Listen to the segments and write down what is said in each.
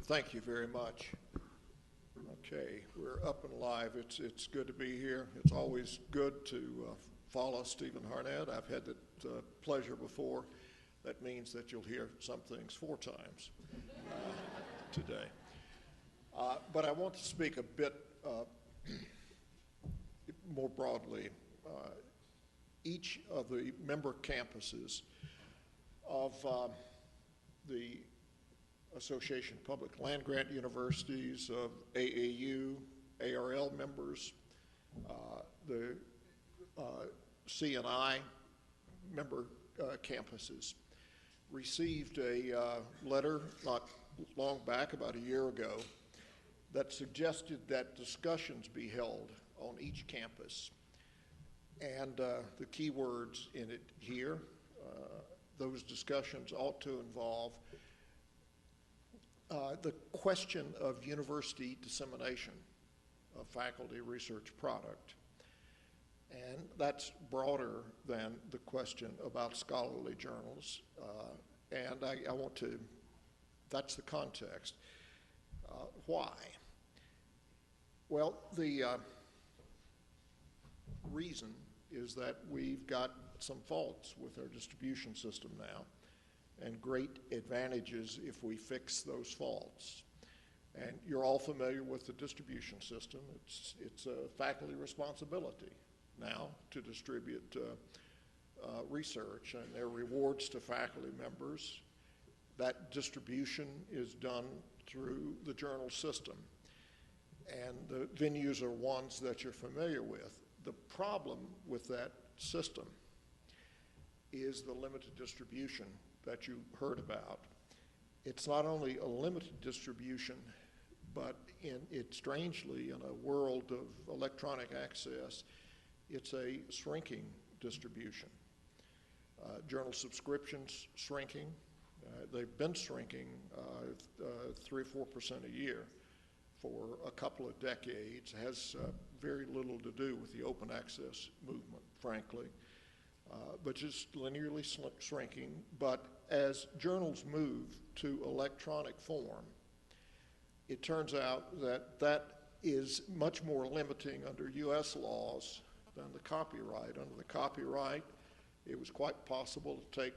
Thank you very much. Okay, we're up and live. It's good to be here. It's always good to follow Stephen Harnett. I've had the pleasure before. That means that you'll hear some things 4 times today. But I want to speak a bit more broadly. Each of the member campuses of the Association of Public Land-Grant Universities, of AAU, ARL members, the CNI member campuses received a letter not long back, about a year ago, that suggested that discussions be held on each campus. And the key words in it here, those discussions ought to involve the question of university dissemination of faculty research product. And that's broader than the question about scholarly journals. And I want to, that's the context. Why? Well, the reason is that we've got some faults with our distribution system now, and great advantages if we fix those faults. And you're all familiar with the distribution system. It's a faculty responsibility now to distribute research, and there are rewards to faculty members. That distribution is done through the journal system, and the venues are ones that you're familiar with. The problem with that system is the limited distribution that you heard about. It's not only a limited distribution, but strangely, in a world of electronic access, it's a shrinking distribution. Journal subscriptions shrinking. They've been shrinking 3 or 4% a year for a couple of decades. It has very little to do with the open access movement, frankly, but just linearly shrinking. But as journals move to electronic form, it turns out that that is much more limiting under U.S. laws than the copyright. Under the copyright, it was quite possible to take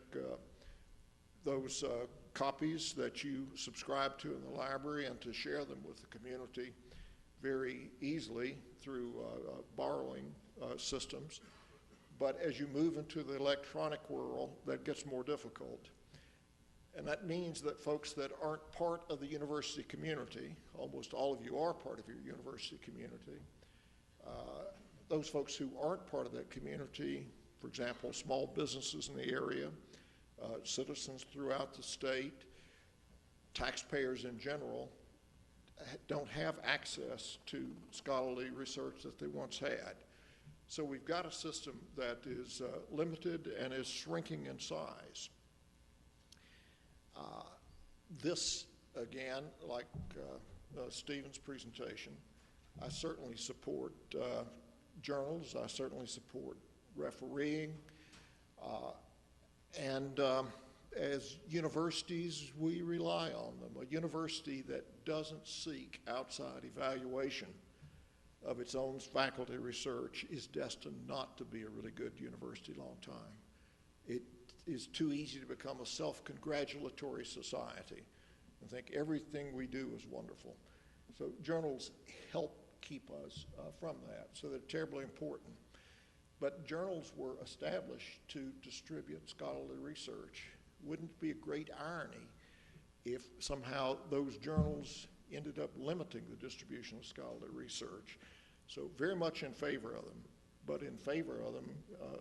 those copies that you subscribe to in the library and to share them with the community very easily through borrowing systems. But as you move into the electronic world, that gets more difficult. And that means that folks that aren't part of the university community, almost all of you are part of your university community, those folks who aren't part of that community, for example, small businesses in the area, citizens throughout the state, taxpayers in general, don't have access to scholarly research that they once had. So we've got a system that is limited and is shrinking in size. This, again, like Stephen's presentation, I certainly support journals, I certainly support refereeing, and as universities, we rely on them. A university that doesn't seek outside evaluation of its own faculty research is destined not to be a really good university long time. It is too easy to become a self-congratulatory society and think everything we do is wonderful. So journals help keep us from that, so they're terribly important. But journals were established to distribute scholarly research. Wouldn't it be a great irony if somehow those journals ended up limiting the distribution of scholarly research? So very much in favor of them, but in favor of them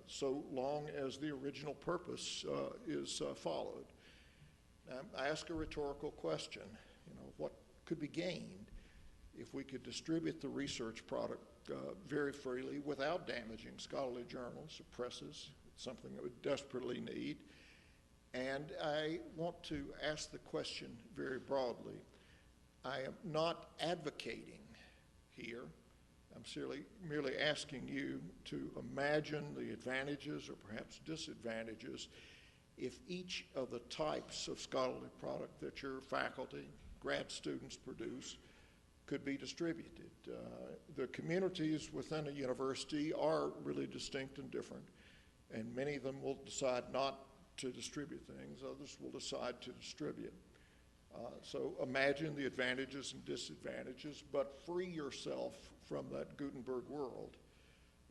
so long as the original purpose is followed. I ask a rhetorical question, what could be gained if we could distribute the research product very freely without damaging scholarly journals or presses, something that we desperately need? And I want to ask the question very broadly. I am not advocating here. I'm merely asking you to imagine the advantages or perhaps disadvantages if each of the types of scholarly product that your faculty grad students produce could be distributed. The communities within a university are really distinct and different, and many of them will decide not to distribute things. Others will decide to distribute. So imagine the advantages and disadvantages, but free yourself from that Gutenberg world.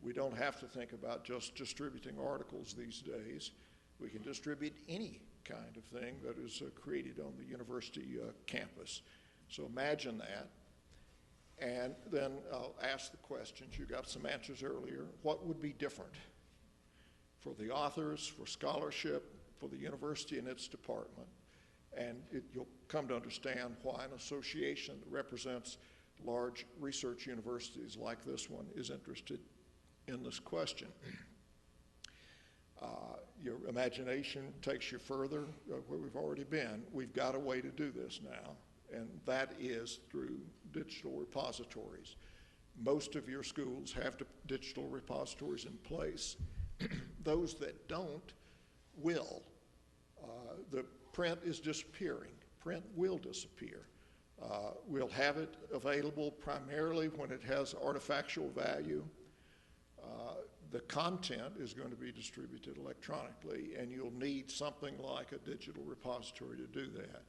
We don't have to think about just distributing articles these days. We can distribute any kind of thing that is created on the university campus. So imagine that. And then I'll ask the questions. You got some answers earlier. What would be different for the authors, for scholarship, for the university and its department? And you'll come to understand why an association that represents large research universities like this one is interested in this question. Your imagination takes you further where we've already been. We've got a way to do this now, and that is through digital repositories. Most of your schools have digital repositories in place. Those that don't will. The print is disappearing. Print will disappear. We'll have it available primarily when it has artifactual value. The content is going to be distributed electronically, and you'll need something like a digital repository to do that.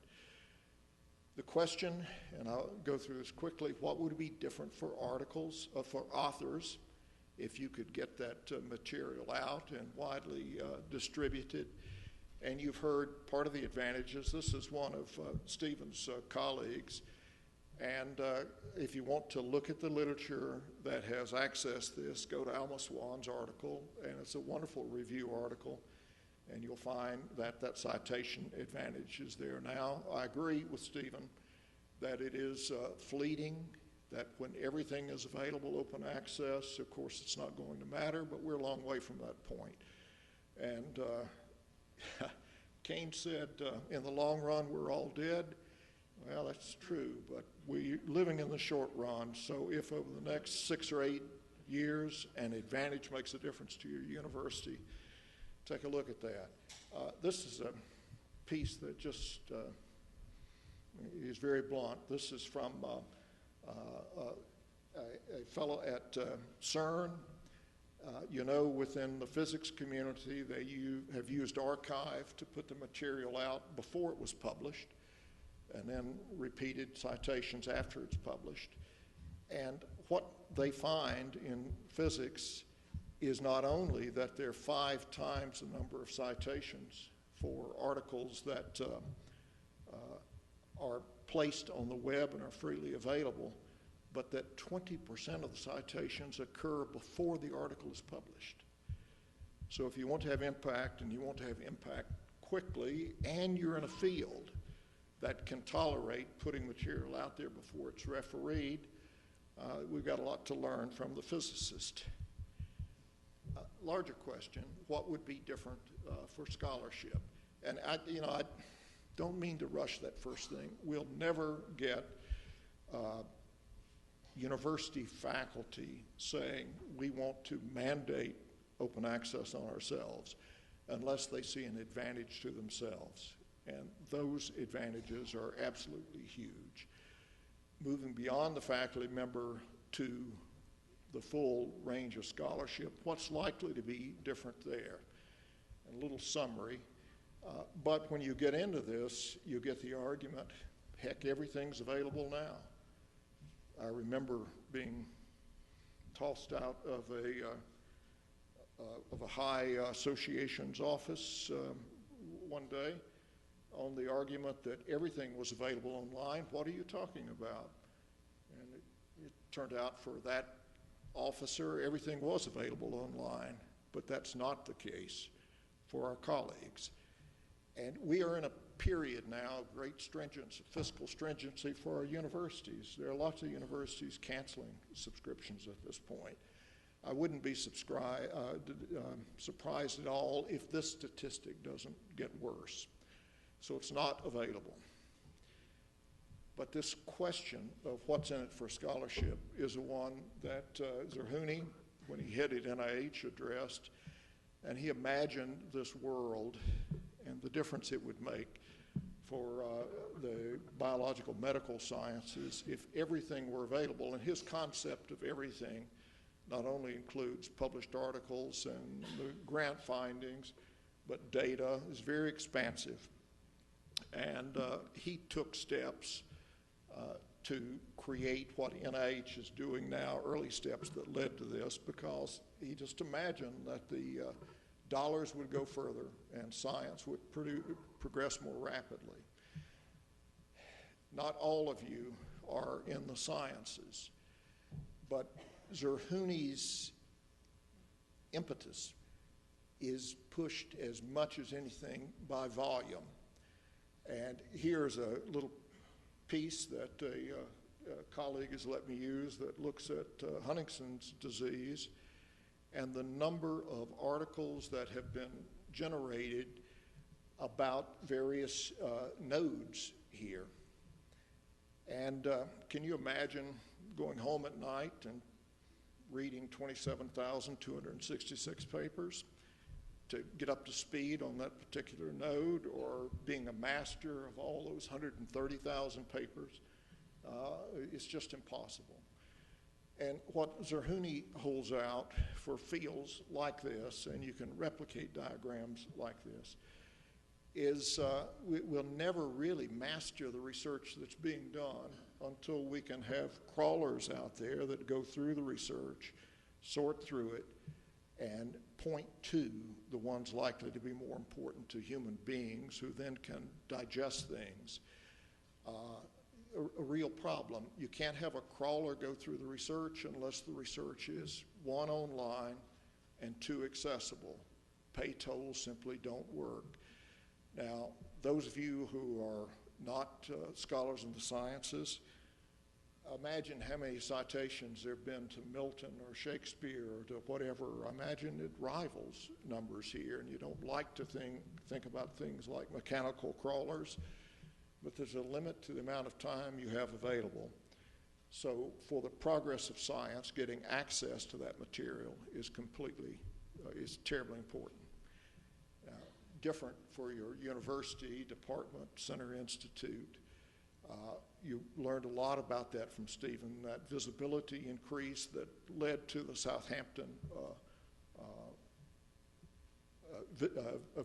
The question, and I'll go through this quickly, what would be different for articles, for authors, if you could get that material out and widely distributed? And you've heard part of the advantages. This is one of Stephen's colleagues. And if you want to look at the literature that has accessed this, go to Alma Swan's article, and it's a wonderful review article, and you'll find that that citation advantage is there now. I agree with Stephen that it is fleeting, that when everything is available, open access, of course it's not going to matter, but we're a long way from that point. And Keynes said, in the long run, we're all dead. Well, that's true, but we're living in the short run, so if over the next 6 or 8 years an advantage makes a difference to your university, take a look at that. This is a piece that just is very blunt. This is from a fellow at CERN. You know, within the physics community, they have used archive to put the material out before it was published, and then repeated citations after it's published. And what they find in physics is not only that there are 5 times the number of citations for articles that are placed on the web and are freely available, but that 20% of the citations occur before the article is published. So if you want to have impact, and you want to have impact quickly, and you're in a field that can tolerate putting material out there before it's refereed, we've got a lot to learn from the physicist. Larger question, what would be different for scholarship? And I don't mean to rush that first thing. We'll never get university faculty saying we want to mandate open access on ourselves unless they see an advantage to themselves. And those advantages are absolutely huge. Moving beyond the faculty member to the full range of scholarship, what's likely to be different there? A little summary. But when you get into this, you get the argument, heck, everything's available now. I remember being tossed out of a high association's office one day on the argument that everything was available online. What are you talking about? And it turned out for that officer, everything was available online, but that's not the case for our colleagues. And we are in a period now of great stringency, fiscal stringency for our universities. There are lots of universities canceling subscriptions at this point. I wouldn't be surprised at all if this statistic doesn't get worse. So it's not available. But this question of what's in it for scholarship is the one that Zerhouni, when he headed NIH, addressed, and he imagined this world and the difference it would make for the biological medical sciences if everything were available. And his concept of everything not only includes published articles and the grant findings, but data is very expansive. And he took steps to create what NIH is doing now, early steps that led to this, because he just imagined that the dollars would go further and science would progress more rapidly. Not all of you are in the sciences, but Zerhouni's impetus is pushed as much as anything by volume. And here's a little piece that a colleague has let me use that looks at Huntington's disease and the number of articles that have been generated about various nodes here. And can you imagine going home at night and reading 27,266 papers to get up to speed on that particular node, or being a master of all those 130,000 papers? It's just impossible. And what Zerhouni holds out for fields like this, and you can replicate diagrams like this, is we'll never really master the research that's being done until we can have crawlers out there that go through the research, sort through it, and point to the ones likely to be more important to human beings, who then can digest things. A real problem. You can't have a crawler go through the research unless the research is, one, online, and two, accessible. Pay tolls simply don't work. Now, those of you who are not scholars in the sciences, imagine how many citations there have been to Milton or Shakespeare or to whatever. Imagine it rivals numbers here, and you don't like to think about things like mechanical crawlers, but there's a limit to the amount of time you have available. So for the progress of science, getting access to that material is is terribly important. Different for your university, department, center, institute. You learned a lot about that from Stephen, that visibility increase that led to the Southampton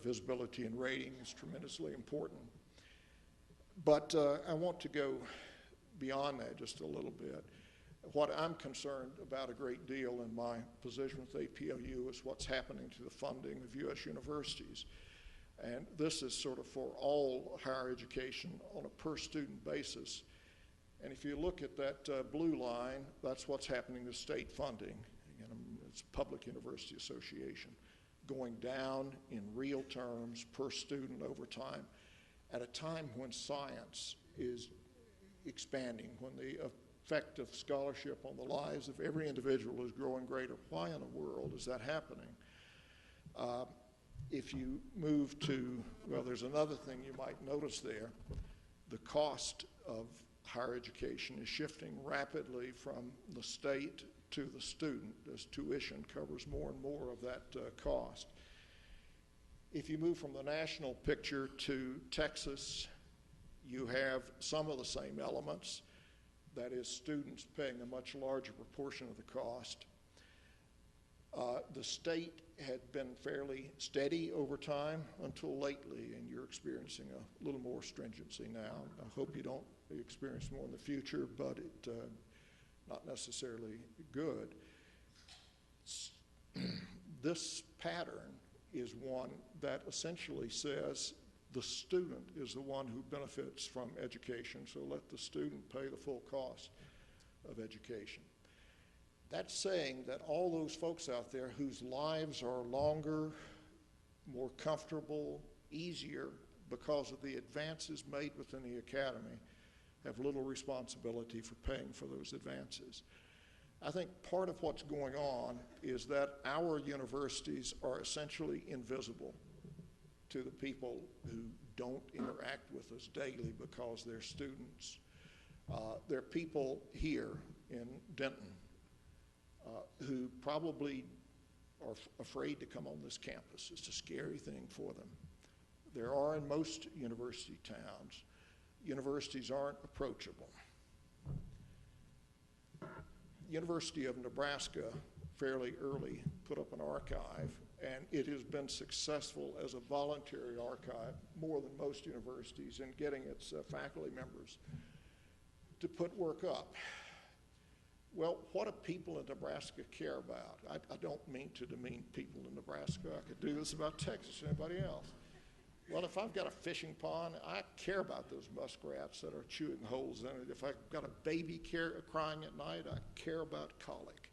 visibility and rating is tremendously important. But I want to go beyond that just a little bit. What I'm concerned about a great deal in my position with APLU is what's happening to the funding of U.S. universities. And this is sort of for all higher education on a per student basis. And if you look at that blue line, that's what's happening to state funding. Again, it's Public University Association, going down in real terms per student over time at a time when science is expanding, when the effect of scholarship on the lives of every individual is growing greater. Why in the world is that happening? If you move to, well, there's another thing you might notice there. The cost of higher education is shifting rapidly from the state to the student as tuition covers more and more of that cost. If you move from the national picture to Texas, you have some of the same elements. That is, students paying a much larger proportion of the cost. The state had been fairly steady over time until lately, and you're experiencing a little more stringency now. I hope you don't experience more in the future, but it not necessarily good. This pattern is one that essentially says the student is the one who benefits from education, so let the student pay the full cost of education. That's saying that all those folks out there whose lives are longer, more comfortable, easier because of the advances made within the academy have little responsibility for paying for those advances. I think part of what's going on is that our universities are essentially invisible to the people who don't interact with us daily because they're students. There are people here in Denton who probably are afraid to come on this campus. It's a scary thing for them. there are in most university towns. Universities aren't approachable. University of Nebraska fairly early put up an archive, and it has been successful as a voluntary archive more than most universities in getting its faculty members to put work up. Well, what do people in Nebraska care about? I don't mean to demean people in Nebraska. I could do this about Texas or anybody else. Well, if I've got a fishing pond, I care about those muskrats that are chewing holes in it. If I've got a baby crying at night, I care about colic.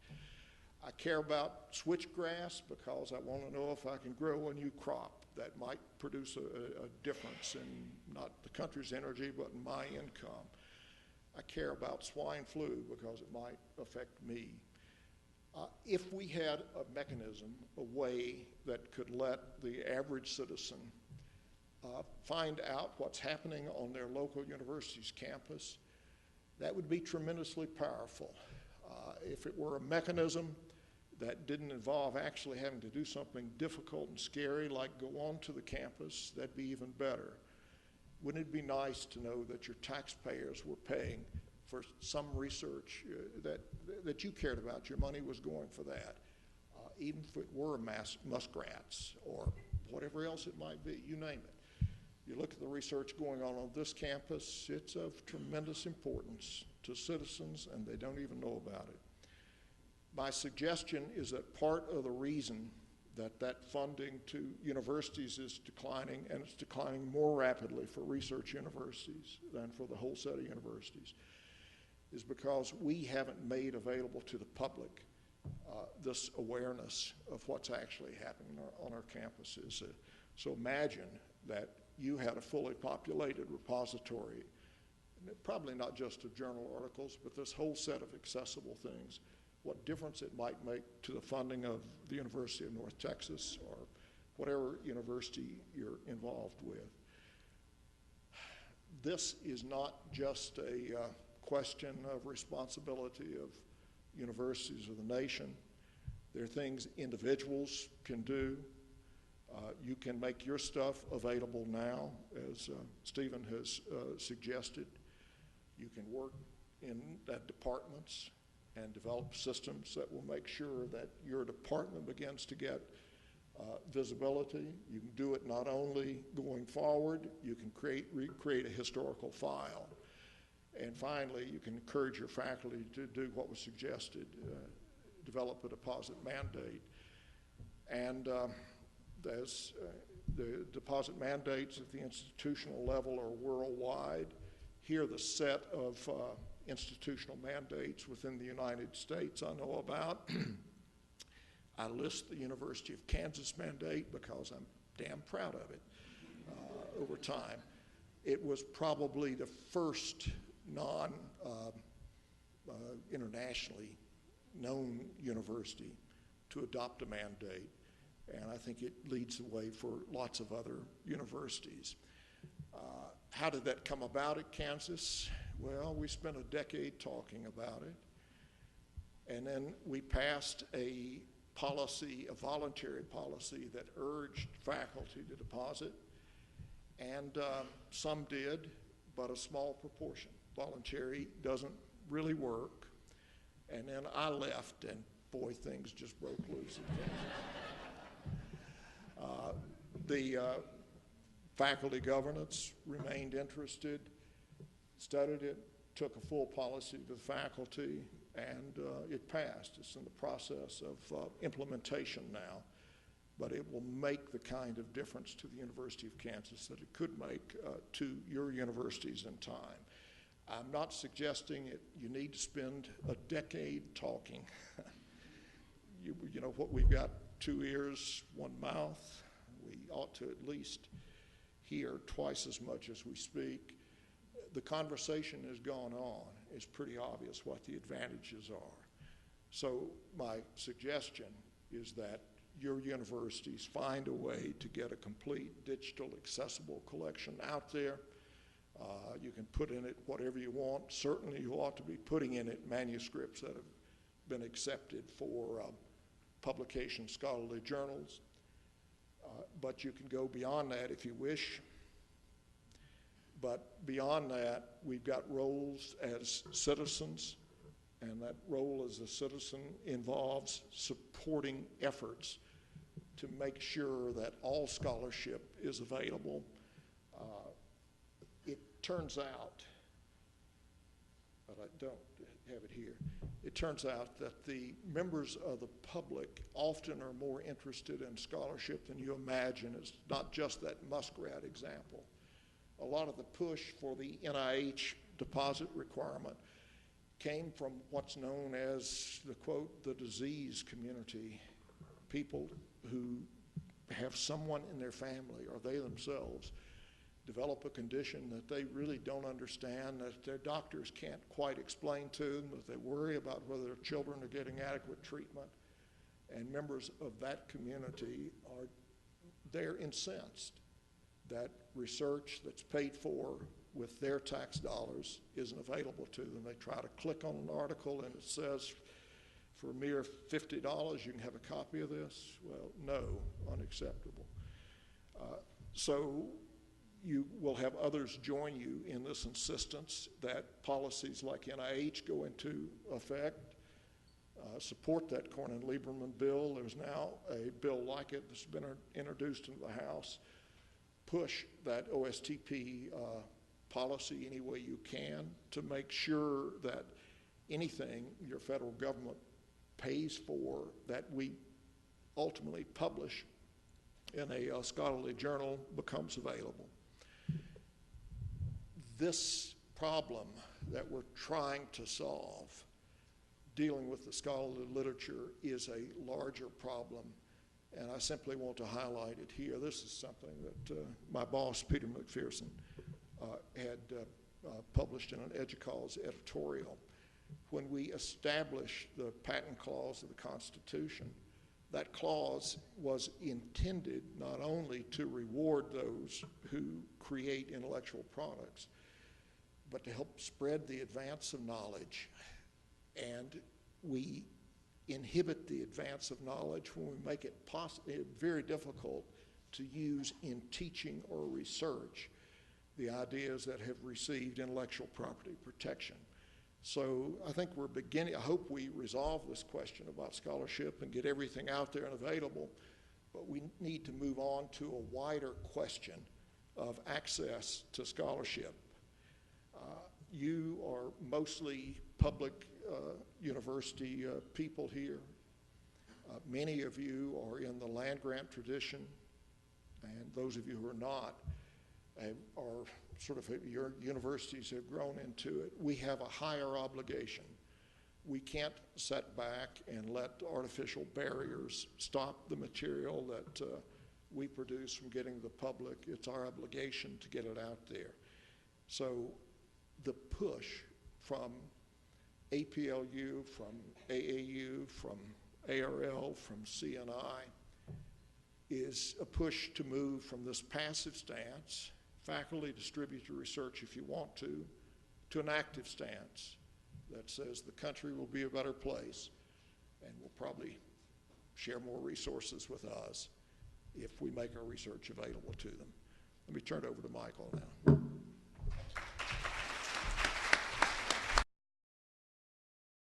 I care about switchgrass because I want to know if I can grow a new crop that might produce a difference in not the country's energy, but in my income. I care about swine flu because it might affect me. If we had a mechanism, a way that could let the average citizen find out what's happening on their local university's campus, that would be tremendously powerful. If it were a mechanism that didn't involve actually having to do something difficult and scary like go onto the campus, that'd be even better. Wouldn't it be nice to know that your taxpayers were paying for some research that you cared about? Your money was going for that, even if it were muskrats or whatever else it might be, you name it. You look at the research going on this campus, it's of tremendous importance to citizens, and they don't even know about it. My suggestion is that part of the reason that funding to universities is declining, and it's declining more rapidly for research universities than for the whole set of universities, is because we haven't made available to the public this awareness of what's actually happening on our campuses. So imagine that you had a fully populated repository, probably not just of journal articles, but this whole set of accessible things, what difference it might make to the funding of the University of North Texas or whatever university you're involved with. This is not just a question of responsibility of universities of the nation. There are things individuals can do. You can make your stuff available now, as Stephen has suggested. You can work in departments and develop systems that will make sure that your department begins to get visibility. You can do it not only going forward, you can recreate a historical file. And finally, you can encourage your faculty to do what was suggested, develop a deposit mandate. And the deposit mandates at the institutional level are worldwide. Here, the set of institutional mandates within the United States I know about. I list the University of Kansas mandate because I'm damn proud of it over time. It was probably the first internationally known university to adopt a mandate, and I think it leads the way for lots of other universities. How did that come about at Kansas? Well, we spent a decade talking about it, and then we passed a policy, a voluntary policy that urged faculty to deposit, and some did, but a small proportion. Voluntary doesn't really work, and then I left, and boy, things just broke loose at Kansas. The faculty governance remained interested, studied it, took a full policy to the faculty, and it passed. It's in the process of implementation now, but it will make the kind of difference to the University of Kansas that it could make to your universities in time. I'm not suggesting you need to spend a decade talking. You know what, we've got 2 ears, 1 mouth. We ought to at least hear twice as much as we speak. The conversation has gone on. It's pretty obvious what the advantages are. So my suggestion is that your universities find a way to get a complete digital accessible collection out there. You can put in it whatever you want. Certainly you ought to be putting in it manuscripts that have been accepted for publication in scholarly journals. But you can go beyond that if you wish. But beyond that, we've got roles as citizens, and that role as a citizen involves supporting efforts to make sure that all scholarship is available. It turns out, but I don't have it here, it turns out that the members of the public often are more interested in scholarship than you imagine. It's not just that Muskrat example. A lot of the push for the NIH deposit requirement came from what's known as the quote, the disease community. People who have someone in their family or they themselves develop a condition that they really don't understand, that their doctors can't quite explain to them, that they worry about whether their children are getting adequate treatment. And members of that community they're incensed that research that's paid for with their tax dollars isn't available to them. They try to click on an article and it says, for a mere $50, you can have a copy of this. Well, no, unacceptable. So you will have others join you in this insistence that policies like NIH go into effect. Support that Cornyn-Lieberman bill. There's now a bill like it that's been introduced into the House. Push that OSTP policy any way you can to make sure that anything your federal government pays for that we ultimately publish in a scholarly journal becomes available. This problem that we're trying to solve, dealing with the scholarly literature, is a larger problem, and I simply want to highlight it here. This is something that my boss, Peter McPherson, had published in an EDUCAUSE editorial. When we established the patent clause of the Constitution, that clause was intended not only to reward those who create intellectual products, but to help spread the advance of knowledge. And we inhibit the advance of knowledge when we make it very difficult to use in teaching or research the ideas that have received intellectual property protection. So I think we're beginning, I hope we resolve this question about scholarship and get everything out there and available, but we need to move on to a wider question of access to scholarship. You are mostly public university people here. Many of you are in the land-grant tradition, and those of you who are not are sort of, your universities have grown into it. We have a higher obligation. We can't sit back and let artificial barriers stop the material that we produce from getting to the public. It's our obligation to get it out there. So the push from APLU, from AAU, from ARL, from CNI is a push to move from this passive stance, faculty distribute your research if you want to an active stance that says the country will be a better place and will probably share more resources with us if we make our research available to them. Let me turn it over to Michael now.